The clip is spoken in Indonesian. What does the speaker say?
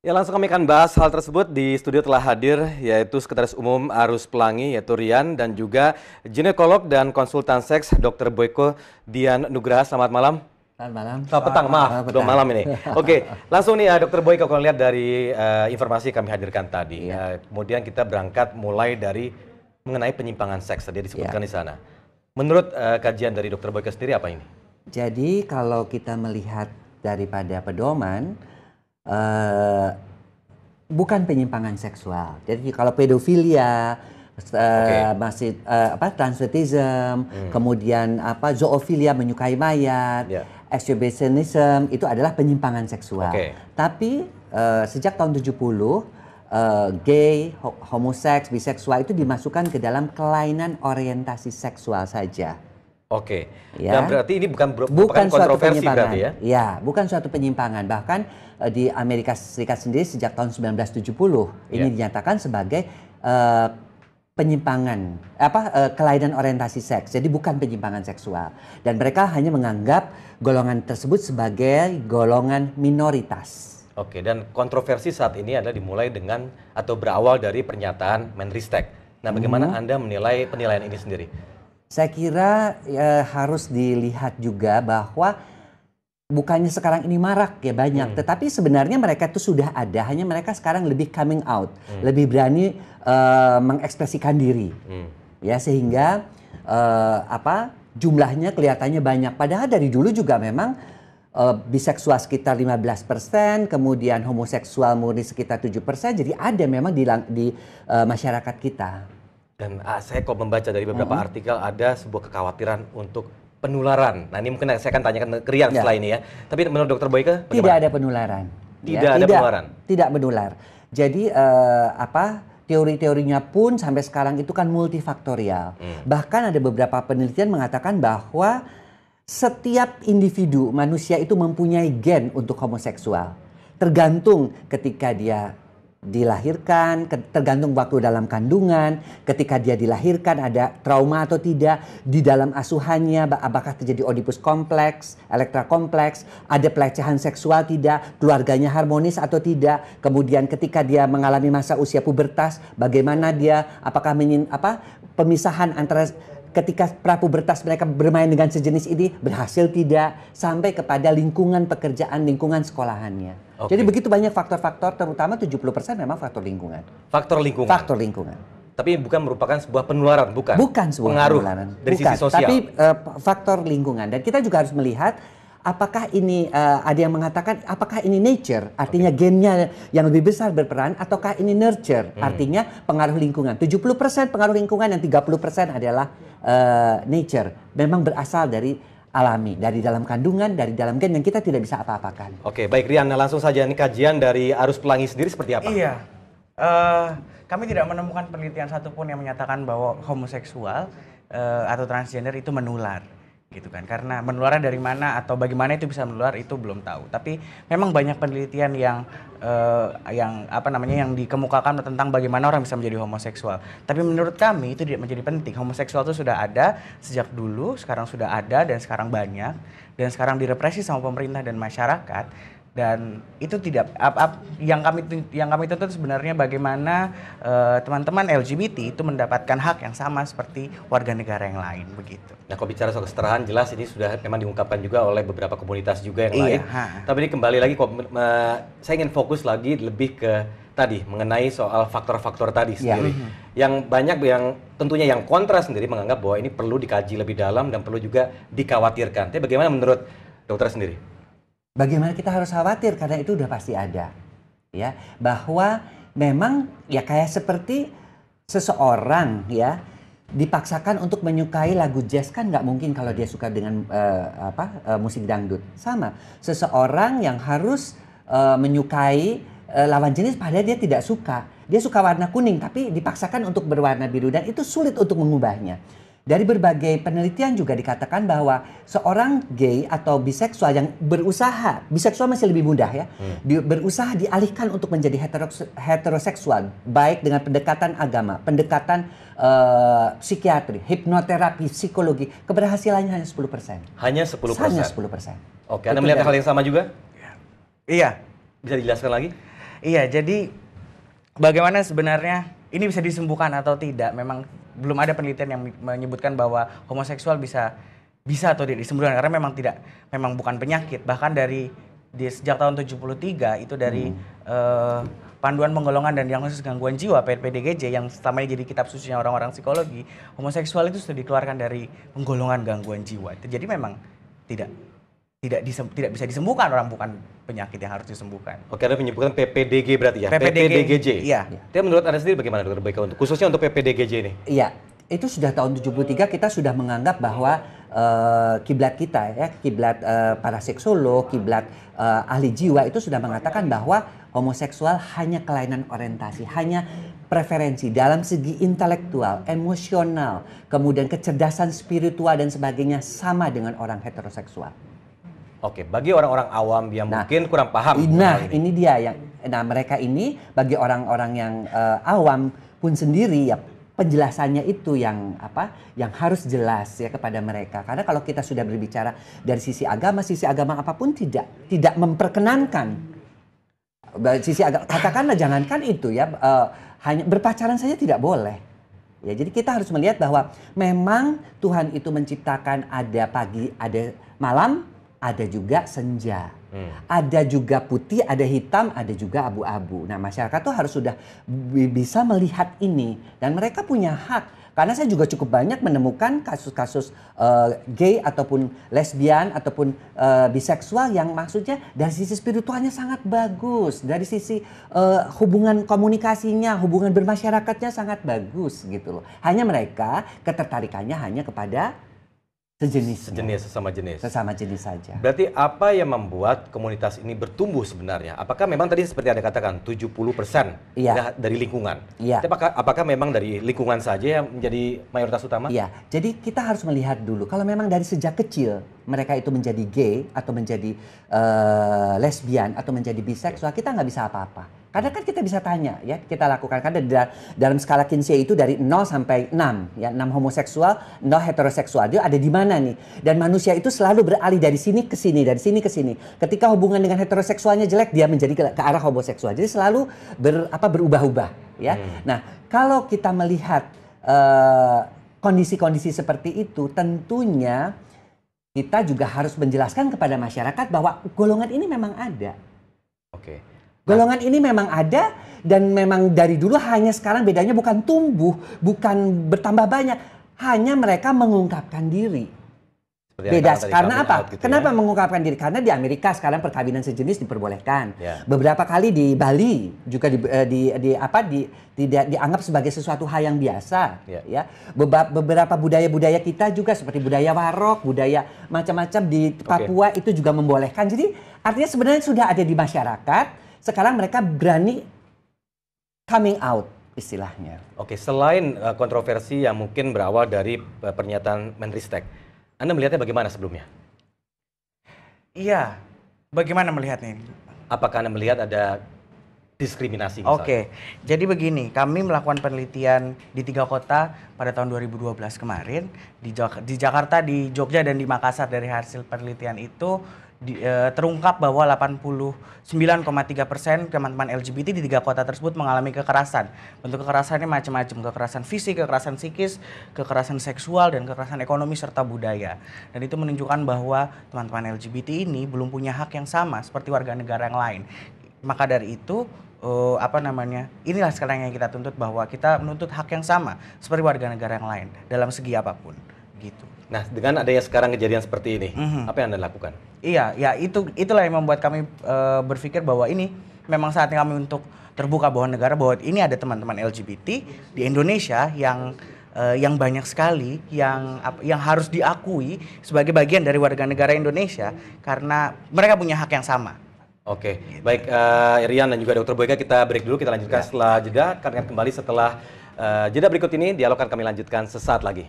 Ya, langsung kami akan bahas hal tersebut. Di studio telah hadir yaitu Sekretaris Umum Arus Pelangi yaitu Rian, dan juga ginekolog dan konsultan seks Dr. Boyko Dian Nugraha. Selamat malam. Selamat malam. Selamat petang, maaf, belum malam ini. Oke, langsung nih Dr. Boyko, kalau lihat dari informasi kami hadirkan tadi. Kemudian kita berangkat mulai dari mengenai penyimpangan seks, tadi disebutkan di sana. Menurut kajian dari Dr. Boyko sendiri apa ini? Jadi kalau kita melihat daripada pedoman, bukan penyimpangan seksual. Jadi kalau pedofilia, masih transvestism, kemudian zoofilia, menyukai mayat, exhibitionism, itu adalah penyimpangan seksual. Tapi sejak tahun 70, gay, homoseks, biseksual itu dimasukkan ke dalam kelainan orientasi seksual saja. Dan berarti ini bukan kontroversi berarti ya? Ya, bukan suatu penyimpangan. Bahkan di Amerika Serikat sendiri sejak tahun 1970 ini dinyatakan sebagai penyimpangan kelainan orientasi seks. Jadi bukan penyimpangan seksual. Dan mereka hanya menganggap golongan tersebut sebagai golongan minoritas. Dan kontroversi saat ini adalah dimulai dengan atau berawal dari pernyataan Menristek. Nah, bagaimana Anda menilai penilaian ini sendiri? Saya kira harus dilihat juga bahwa bukannya sekarang ini marak ya banyak, tetapi sebenarnya mereka itu sudah ada, hanya mereka sekarang lebih coming out, lebih berani mengekspresikan diri, ya sehingga jumlahnya kelihatannya banyak. Padahal dari dulu juga memang biseksual sekitar 15%, kemudian homoseksual murni sekitar 7%, jadi ada memang di masyarakat kita. Dan saya kok membaca dari beberapa artikel ada sebuah kekhawatiran untuk penularan. Nah, ini mungkin saya akan tanyakan ke Rian setelah ini ya. Tapi menurut Dr. Boyko bagaimana? Tidak ada penularan. Tidak ada penularan? Tidak menular. Jadi teori-teorinya pun sampai sekarang itu kan multifaktorial. Bahkan ada beberapa penelitian mengatakan bahwa setiap individu manusia itu mempunyai gen untuk homoseksual. Tergantung ketika dia dilahirkan, tergantung waktu dalam kandungan, ketika dia dilahirkan ada trauma atau tidak, di dalam asuhannya apakah terjadi Oedipus kompleks, Elektra kompleks, ada pelecehan seksual tidak, keluarganya harmonis atau tidak, kemudian ketika dia mengalami masa usia pubertas, bagaimana dia, apakah pemisahan antara ketika prapubertas mereka bermain dengan sejenis ini berhasil tidak, sampai kepada lingkungan pekerjaan, lingkungan sekolahannya. Jadi begitu banyak faktor-faktor, terutama 70% memang faktor lingkungan. Faktor lingkungan? Faktor lingkungan. Tapi bukan merupakan sebuah penularan, bukan? Bukan sebuah pengaruh penularan. Dari sisi sosial? Tapi faktor lingkungan. Dan kita juga harus melihat apakah ini, ada yang mengatakan apakah ini nature, artinya gennya yang lebih besar berperan, ataukah ini nurture, artinya pengaruh lingkungan. 70% pengaruh lingkungan, yang 30% adalah nature. Memang berasal dari alami, dari dalam kandungan, dari dalam gen yang kita tidak bisa apa-apakan. Baik Rian, langsung saja ini kajian dari Arus Pelangi sendiri seperti apa? Iya, kami tidak menemukan penelitian satupun yang menyatakan bahwa homoseksual atau transgender itu menular, gitu kan? Karena menular dari mana atau bagaimana itu bisa menular itu belum tahu. Tapi memang banyak penelitian yang dikemukakan tentang bagaimana orang bisa menjadi homoseksual. Tapi menurut kami itu tidak menjadi penting. Homoseksual itu sudah ada sejak dulu, sekarang sudah ada dan sekarang banyak, dan sekarang direpresi sama pemerintah dan masyarakat. Dan itu tidak yang kami tuntut sebenarnya bagaimana teman-teman LGBT itu mendapatkan hak yang sama seperti warga negara yang lain, begitu. Nah, kalau bicara soal kesetaraan, jelas ini sudah memang diungkapkan juga oleh beberapa komunitas juga yang lain. Tapi ini kembali lagi saya ingin fokus lagi lebih ke tadi mengenai soal faktor-faktor tadi sendiri. Yang banyak yang tentunya yang kontra sendiri menganggap bahwa ini perlu dikaji lebih dalam dan perlu juga dikhawatirkan. Tapi bagaimana menurut dokter sendiri? Bagaimana kita harus khawatir, karena itu udah pasti ada, ya, bahwa memang ya kayak seperti seseorang ya dipaksakan untuk menyukai lagu jazz, kan nggak mungkin kalau dia suka dengan musik dangdut. Sama, seseorang yang harus menyukai lawan jenis padahal dia tidak suka, dia suka warna kuning tapi dipaksakan untuk berwarna biru, dan itu sulit untuk mengubahnya. Dari berbagai penelitian juga dikatakan bahwa seorang gay atau biseksual yang berusaha, biseksual masih lebih mudah ya, berusaha dialihkan untuk menjadi heteroseksual, baik dengan pendekatan agama, pendekatan psikiatri, hipnoterapi, psikologi, keberhasilannya hanya 10%. Hanya 10%? Hanya 10%. Oke, Anda melihat hal yang sama juga? Iya. Bisa dijelaskan lagi? Iya, jadi bagaimana sebenarnya ini bisa disembuhkan atau tidak? Memang belum ada penelitian yang menyebutkan bahwa homoseksual bisa atau tidak disembuhkan karena memang bukan penyakit. Bahkan sejak tahun 73 itu dari Panduan Penggolongan dan Diagnosis Gangguan Jiwa PDGJ yang selama ini jadi kitab sucinya orang-orang psikologi, homoseksual itu sudah dikeluarkan dari penggolongan gangguan jiwa. Jadi memang tidak bisa disembuhkan, orang bukan penyakit yang harus disembuhkan. Oke, Anda menyebutkan PPDG berarti ya? PPDGJ. Iya. Tapi menurut Anda sendiri bagaimana Dokter Boyka khususnya untuk PPDGJ ini? Iya, itu sudah tahun 73 kita sudah menganggap bahwa kiblat kita ya, kiblat para seksolog, kiblat ahli jiwa itu sudah mengatakan bahwa homoseksual hanya kelainan orientasi, hanya preferensi dalam segi intelektual, emosional, kemudian kecerdasan spiritual dan sebagainya sama dengan orang heteroseksual. Oke, bagi orang-orang awam yang mungkin kurang paham. Ini dia yang mereka ini bagi orang-orang yang awam pun sendiri ya penjelasannya itu yang harus jelas ya kepada mereka. Karena kalau kita sudah berbicara dari sisi agama apapun tidak memperkenankan. Sisi agama, katakanlah jangankan itu ya, hanya berpacaran saja tidak boleh. Ya, jadi kita harus melihat bahwa memang Tuhan itu menciptakan ada pagi, ada malam, ada juga senja. Ada juga putih, ada hitam, ada juga abu-abu. Nah, masyarakat tuh harus sudah bisa melihat ini. Dan mereka punya hak. Karena saya juga cukup banyak menemukan kasus-kasus gay ataupun lesbian ataupun biseksual yang maksudnya dari sisi spiritualnya sangat bagus. Dari sisi hubungan komunikasinya, hubungan bermasyarakatnya sangat bagus gitu loh. Hanya mereka ketertarikannya hanya kepada sesama jenis saja. Berarti apa yang membuat komunitas ini bertumbuh sebenarnya? Apakah memang tadi seperti Anda katakan 70% dari lingkungan? Iya. Apakah memang dari lingkungan saja yang menjadi mayoritas utama? Iya. Jadi kita harus melihat dulu kalau memang dari sejak kecil mereka itu menjadi gay atau menjadi lesbian atau menjadi biseksual, kita nggak bisa apa-apa. Karena kan kita bisa tanya ya, kita lakukan karena dalam skala Kinsey itu dari 0 sampai 6 ya, 6 homoseksual, 0 heteroseksual. Dia ada di mana nih? Dan manusia itu selalu beralih dari sini ke sini, dari sini ke sini. Ketika hubungan dengan heteroseksualnya jelek, dia menjadi ke arah homoseksual. Jadi selalu berubah-ubah ya. Nah, kalau kita melihat kondisi-kondisi seperti itu, tentunya kita juga harus menjelaskan kepada masyarakat bahwa golongan ini memang ada. Oke. Golongan ini memang ada dan memang dari dulu, hanya sekarang bedanya bukan tumbuh, bukan bertambah banyak, hanya mereka mengungkapkan diri. Beda karena apa? Gitu kenapa ya? Mengungkapkan diri? Karena di Amerika sekarang perkawinan sejenis diperbolehkan. Ya. Beberapa kali di Bali juga tidak dianggap sebagai sesuatu hal yang biasa. Ya. Beberapa budaya-budaya kita juga seperti budaya Warok, budaya macam-macam di Papua itu juga membolehkan. Jadi artinya sebenarnya sudah ada di masyarakat. Sekarang mereka berani coming out istilahnya. Oke, selain kontroversi yang mungkin berawal dari pernyataan Menristek, Anda melihatnya bagaimana sebelumnya? Iya, bagaimana melihatnya ini? Apakah Anda melihat ada diskriminasi misalnya? Oke, jadi begini, kami melakukan penelitian di 3 kota pada tahun 2012 kemarin. Di Jakarta, di Jogja, dan di Makassar. Dari hasil penelitian itu terungkap bahwa 89,3% teman-teman LGBT di 3 kota tersebut mengalami kekerasan. Bentuk kekerasannya macam-macam, kekerasan fisik, kekerasan psikis, kekerasan seksual, dan kekerasan ekonomi serta budaya. Dan itu menunjukkan bahwa teman-teman LGBT ini belum punya hak yang sama seperti warga negara yang lain. Maka dari itu inilah sekarang yang kita tuntut, bahwa kita menuntut hak yang sama seperti warga negara yang lain dalam segi apapun gitu. Nah, dengan adanya sekarang kejadian seperti ini, apa yang Anda lakukan? Iya, ya itulah yang membuat kami berpikir bahwa ini memang saatnya kami untuk terbuka bahwa negara, bahwa ini ada teman-teman LGBT di Indonesia yang banyak sekali yang harus diakui sebagai bagian dari warga negara Indonesia karena mereka punya hak yang sama. Oke, baik Rian dan juga Dr. Boyka, kita break dulu, kita lanjutkan setelah jeda. Kami akan kembali setelah jeda berikut ini. Dialog akan kami lanjutkan sesaat lagi.